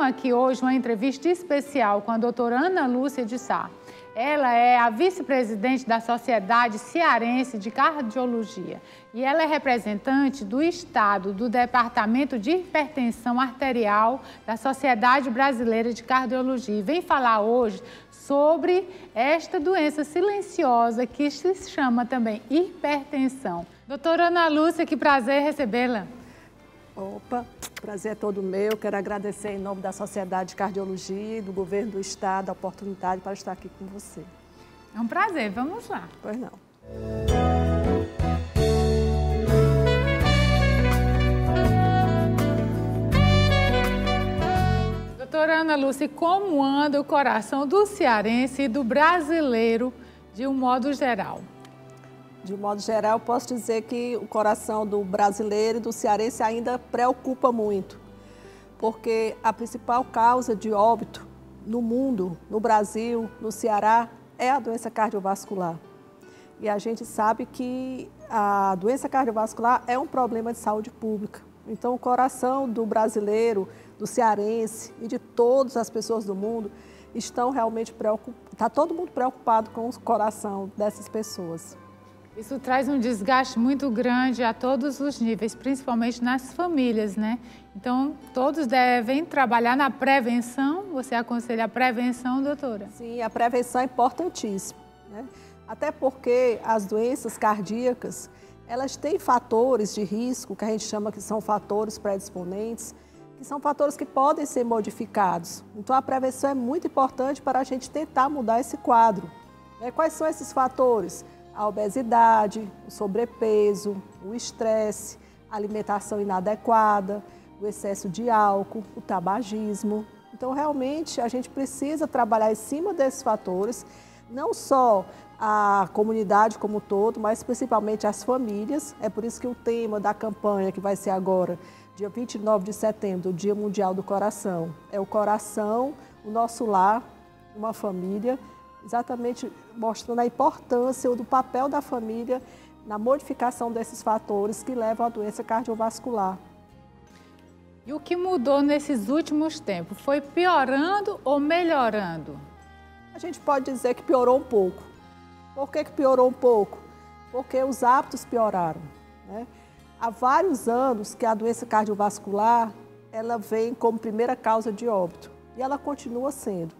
aqui hoje uma entrevista especial com a doutora Ana Lúcia de Sá. Ela é a vice-presidente da Sociedade Cearense de Cardiologia e ela é representante do Estado do Departamento de Hipertensão Arterial da Sociedade Brasileira de Cardiologia. E vem falar hoje sobre esta doença silenciosa que se chama também hipertensão. Doutora Ana Lúcia, que prazer recebê-la. Opa, prazer é todo meu. Quero agradecer em nome da Sociedade de Cardiologia e do Governo do Estado a oportunidade para estar aqui com você. É um prazer, vamos lá. Pois não. Doutora Ana Lúcia, como anda o coração do cearense e do brasileiro de um modo geral? De um modo geral, posso dizer que o coração do brasileiro e do cearense ainda preocupa muito, porque a principal causa de óbito no mundo, no Brasil, no Ceará, é a doença cardiovascular. E a gente sabe que a doença cardiovascular é um problema de saúde pública. Então, o coração do brasileiro, do cearense e de todas as pessoas do mundo estão realmente preocupados. Está todo mundo preocupado com o coração dessas pessoas. Isso traz um desgaste muito grande a todos os níveis, principalmente nas famílias, né? Então, todos devem trabalhar na prevenção. Você aconselha a prevenção, doutora? Sim, a prevenção é importantíssima, né? Até porque as doenças cardíacas, elas têm fatores de risco, que a gente chama que são fatores predisponentes, que são fatores que podem ser modificados. Então, a prevenção é muito importante para a gente tentar mudar esse quadro. Quais são esses fatores? A obesidade, o sobrepeso, o estresse, a alimentação inadequada, o excesso de álcool, o tabagismo. Então, realmente, a gente precisa trabalhar em cima desses fatores, não só a comunidade como um todo, mas principalmente as famílias. É por isso que o tema da campanha, que vai ser agora, dia 29 de setembro, o Dia Mundial do Coração, é o coração, o nosso lar, uma família, exatamente mostrando a importância do papel da família na modificação desses fatores que levam à doença cardiovascular. E o que mudou nesses últimos tempos? Foi piorando ou melhorando? A gente pode dizer que piorou um pouco. Por que piorou um pouco? Porque os hábitos pioraram, né? Há vários anos que a doença cardiovascular ela vem como primeira causa de óbito e ela continua sendo.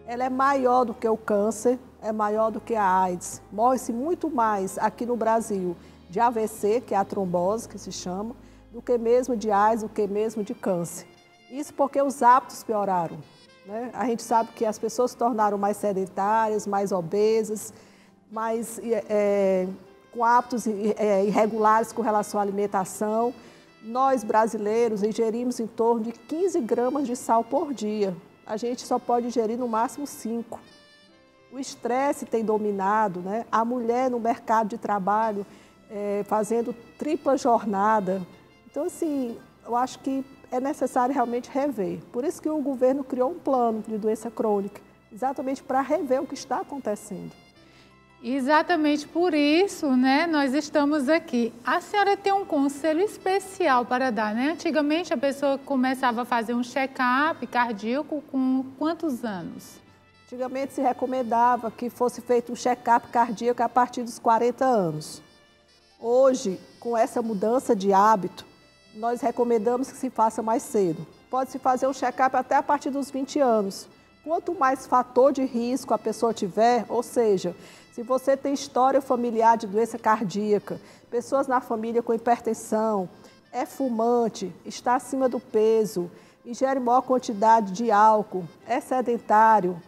Ela é maior do que o câncer, é maior do que a AIDS. Morre-se muito mais aqui no Brasil de AVC, que é a trombose, que se chama, do que mesmo de AIDS, do que mesmo de câncer. Isso porque os hábitos pioraram, né? A gente sabe que as pessoas se tornaram mais sedentárias, mais obesas, com hábitos irregulares com relação à alimentação. Nós, brasileiros, ingerimos em torno de 15 gramas de sal por dia. A gente só pode ingerir no máximo 5. O estresse tem dominado, né? A mulher no mercado de trabalho fazendo tripla jornada. Então, assim, eu acho que é necessário realmente rever. Por isso que o governo criou um plano de doença crônica, exatamente para rever o que está acontecendo. Exatamente por isso, né, nós estamos aqui. A senhora tem um conselho especial para dar, né? Antigamente a pessoa começava a fazer um check-up cardíaco com quantos anos? Antigamente se recomendava que fosse feito um check-up cardíaco a partir dos 40 anos. Hoje, com essa mudança de hábito, nós recomendamos que se faça mais cedo. Pode-se fazer um check-up até a partir dos 20 anos. Quanto mais fator de risco a pessoa tiver, ou seja, se você tem história familiar de doença cardíaca, pessoas na família com hipertensão, é fumante, está acima do peso, ingere maior quantidade de álcool, é sedentário,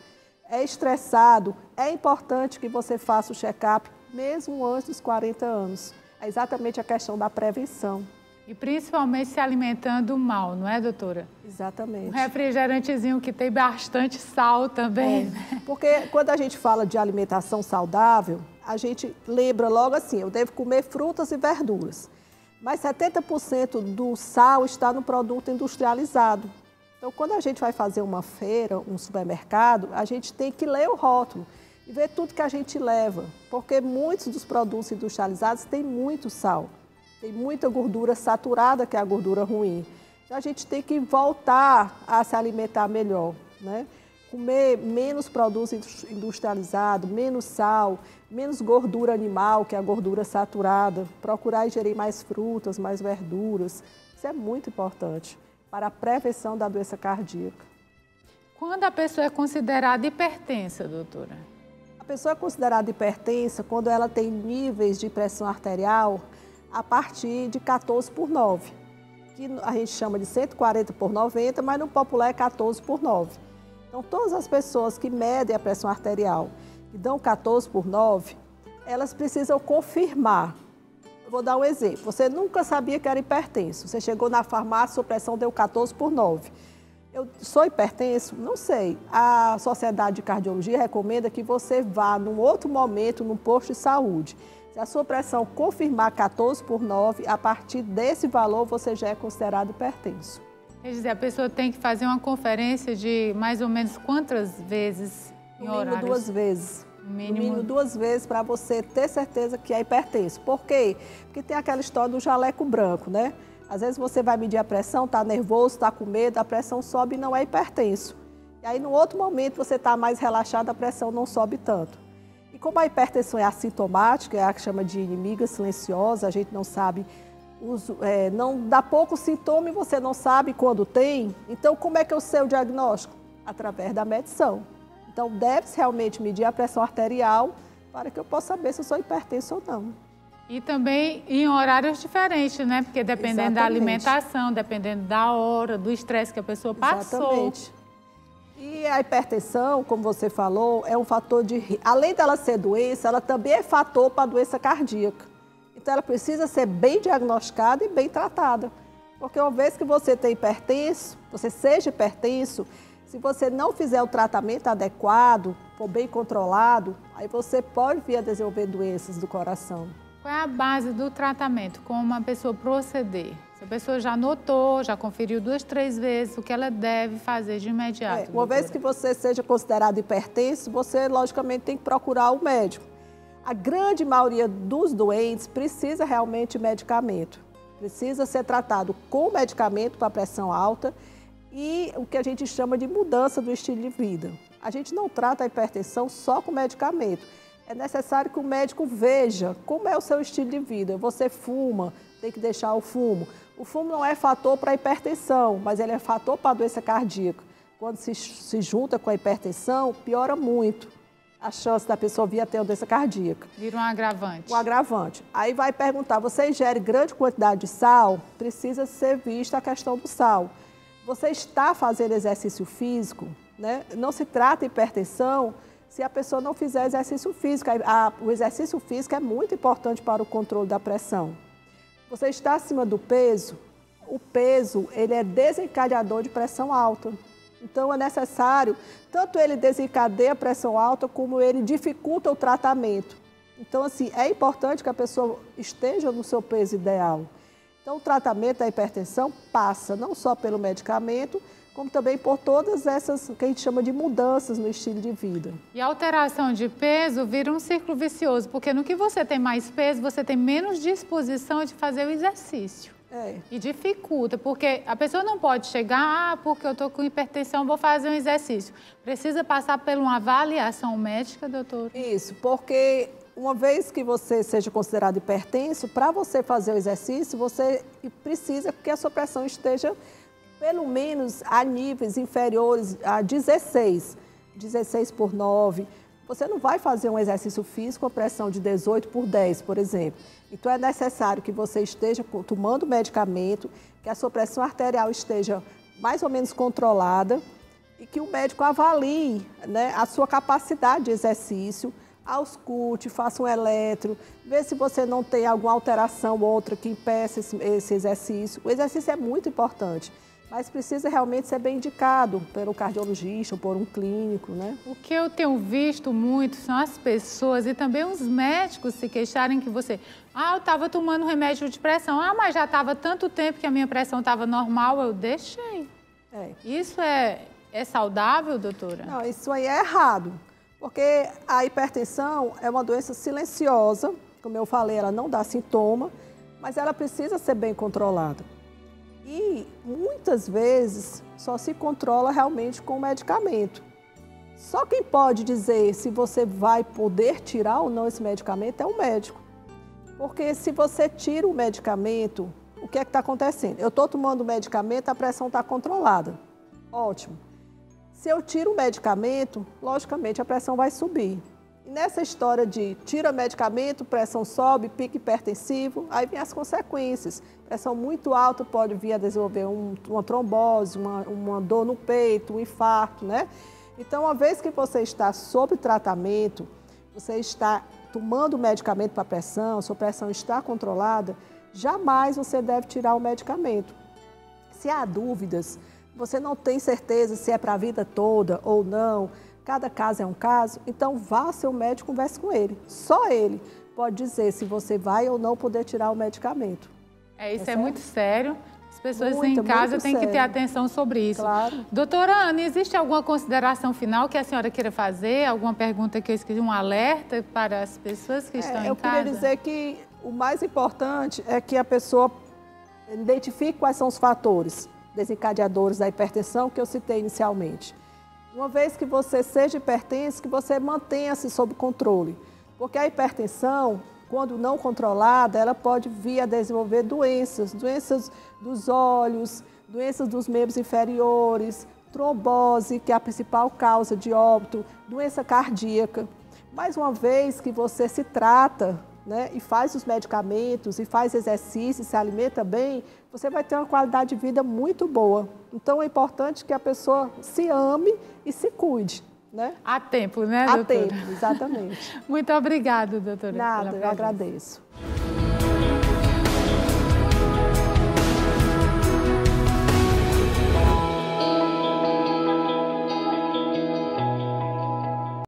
é estressado, é importante que você faça o check-up mesmo antes dos 40 anos. É exatamente a questão da prevenção. E principalmente se alimentando mal, não é, doutora? Exatamente. Um refrigerantezinho que tem bastante sal também. Porque quando a gente fala de alimentação saudável, a gente lembra logo assim, eu devo comer frutas e verduras. Mas 70% do sal está no produto industrializado. Então, quando a gente vai fazer uma feira, um supermercado, a gente tem que ler o rótulo e ver tudo que a gente leva. Porque muitos dos produtos industrializados têm muito sal. Tem muita gordura saturada, que é a gordura ruim. Então, a gente tem que voltar a se alimentar melhor, né? Comer menos produtos industrializados, menos sal, menos gordura animal, que é a gordura saturada. Procurar ingerir mais frutas, mais verduras. Isso é muito importante para a prevenção da doença cardíaca. Quando a pessoa é considerada hipertensa, doutora? A pessoa é considerada hipertensa quando ela tem níveis de pressão arterial a partir de 14/9, que a gente chama de 140/90, mas no popular é 14/9. Então, todas as pessoas que medem a pressão arterial e dão 14/9, elas precisam confirmar. Eu vou dar um exemplo. Você nunca sabia que era hipertenso. Você chegou na farmácia, sua pressão deu 14/9. Eu sou hipertenso? Não sei. A Sociedade de Cardiologia recomenda que você vá num outro momento, num posto de saúde. Se a sua pressão confirmar 14/9, a partir desse valor você já é considerado hipertenso. Quer dizer, a pessoa tem que fazer uma conferência de mais ou menos quantas vezes em horários? No mínimo 2 vezes. No No mínimo 2 vezes para você ter certeza que é hipertenso. Por quê? Porque tem aquela história do jaleco branco, né? Às vezes você vai medir a pressão, está nervoso, está com medo, a pressão sobe e não é hipertenso. E aí, no outro momento, você está mais relaxado, a pressão não sobe tanto. E como a hipertensão é assintomática, é a que chama de inimiga silenciosa, a gente não sabe, não dá pouco sintoma e você não sabe quando tem. Então, como é que eu sei o diagnóstico? Através da medição. Então, deve-se realmente medir a pressão arterial para que eu possa saber se eu sou hipertenso ou não. E também em horários diferentes, né? Porque dependendo da alimentação, dependendo da hora, do estresse que a pessoa passou. Exatamente. E a hipertensão, como você falou, é um fator de... Além dela ser doença, ela também é fator para a doença cardíaca. Então, ela precisa ser bem diagnosticada e bem tratada. Porque uma vez que você tem hipertenso, você seja hipertenso, se você não fizer o tratamento adequado, for bem controlado, aí você pode vir a desenvolver doenças do coração. Qual é a base do tratamento? Como uma pessoa proceder? Se a pessoa já notou, já conferiu 2, 3 vezes, o que ela deve fazer de imediato? Uma vez que você seja considerado hipertenso, você logicamente tem que procurar o médico. A grande maioria dos doentes precisa realmente de medicamento. Precisa ser tratado com medicamento para pressão alta e o que a gente chama de mudança do estilo de vida. A gente não trata a hipertensão só com medicamento. É necessário que o médico veja como é o seu estilo de vida. Você fuma, tem que deixar o fumo. O fumo não é fator para a hipertensão, mas ele é fator para a doença cardíaca. Quando se junta com a hipertensão, piora muito a chance da pessoa vir a ter uma doença cardíaca. Vira um agravante. Um agravante. Aí vai perguntar, você ingere grande quantidade de sal? Precisa ser vista a questão do sal. Você está fazendo exercício físico, né? Não se trata de hipertensão se a pessoa não fizer exercício físico. O exercício físico é muito importante para o controle da pressão. Você está acima do peso, o peso ele é desencadeador de pressão alta. Então é necessário, tanto ele desencadeia a pressão alta, como ele dificulta o tratamento. Então, assim, é importante que a pessoa esteja no seu peso ideal. Então, o tratamento da hipertensão passa não só pelo medicamento, como também por todas essas que a gente chama de mudanças no estilo de vida. E a alteração de peso vira um círculo vicioso, porque no que você tem mais peso, você tem menos disposição de fazer o exercício. E dificulta, porque a pessoa não pode chegar, porque eu estou com hipertensão, vou fazer um exercício. Precisa passar por uma avaliação médica, doutor? Isso, porque uma vez que você seja considerado hipertenso, para você fazer o exercício, você precisa que a sua pressão esteja pelo menos a níveis inferiores a 16/9. Você não vai fazer um exercício físico com pressão de 18/10, por exemplo. Então, é necessário que você esteja tomando medicamento, que a sua pressão arterial esteja mais ou menos controlada e que o médico avalie, né, a sua capacidade de exercício, ausculte, faça um eletro, vê se você não tem alguma alteração ou outra que impeça esse exercício. O exercício é muito importante, mas precisa realmente ser bem indicado pelo cardiologista ou por um clínico, né? O que eu tenho visto muito são as pessoas e também os médicos se queixarem que você... eu estava tomando remédio de pressão. Mas já estava tanto tempo que a minha pressão estava normal, eu deixei. Isso é saudável, doutora? Não, isso aí é errado, porque a hipertensão é uma doença silenciosa, como eu falei, ela não dá sintoma, mas ela precisa ser bem controlada. E muitas vezes só se controla realmente com o medicamento. Só quem pode dizer se você vai poder tirar ou não esse medicamento é o médico. Porque se você tira o medicamento, o que é que está acontecendo? Eu estou tomando o medicamento, a pressão está controlada. Ótimo. Se eu tiro o medicamento, logicamente a pressão vai subir. E nessa história de tira medicamento, pressão sobe, pico hipertensivo, aí vem as consequências. Pressão muito alta pode vir a desenvolver uma trombose, uma dor no peito, um infarto, né? Então, uma vez que você está sob tratamento, você está tomando medicamento para pressão, sua pressão está controlada, jamais você deve tirar o medicamento. Se há dúvidas, você não tem certeza se é para a vida toda ou não, cada caso é um caso, então vá ao seu médico e converse com ele. Só ele pode dizer se você vai ou não poder tirar o medicamento. Isso é muito sério. As pessoas Muito, em casa muito têm que ter sério. atenção sobre isso. Claro. Doutora Ana, existe alguma consideração final que a senhora queira fazer? Alguma pergunta que eu esqueci? Um alerta para as pessoas que estão em casa? Eu queria dizer que o mais importante é que a pessoa identifique quais são os fatores desencadeadores da hipertensão que eu citei inicialmente. Uma vez que você seja hipertenso, que você mantenha-se sob controle. Porque a hipertensão, quando não controlada, ela pode vir a desenvolver doenças dos olhos, doenças dos membros inferiores, trombose, que é a principal causa de óbito, doença cardíaca. Mais uma vez que você se trata, né, e faz os medicamentos, e faz exercício, se alimenta bem, você vai ter uma qualidade de vida muito boa. Então, é importante que a pessoa se ame e se cuide, né? Há tempo, né, doutora? Há tempo, exatamente. Muito obrigada, doutora. Nada, eu agradeço.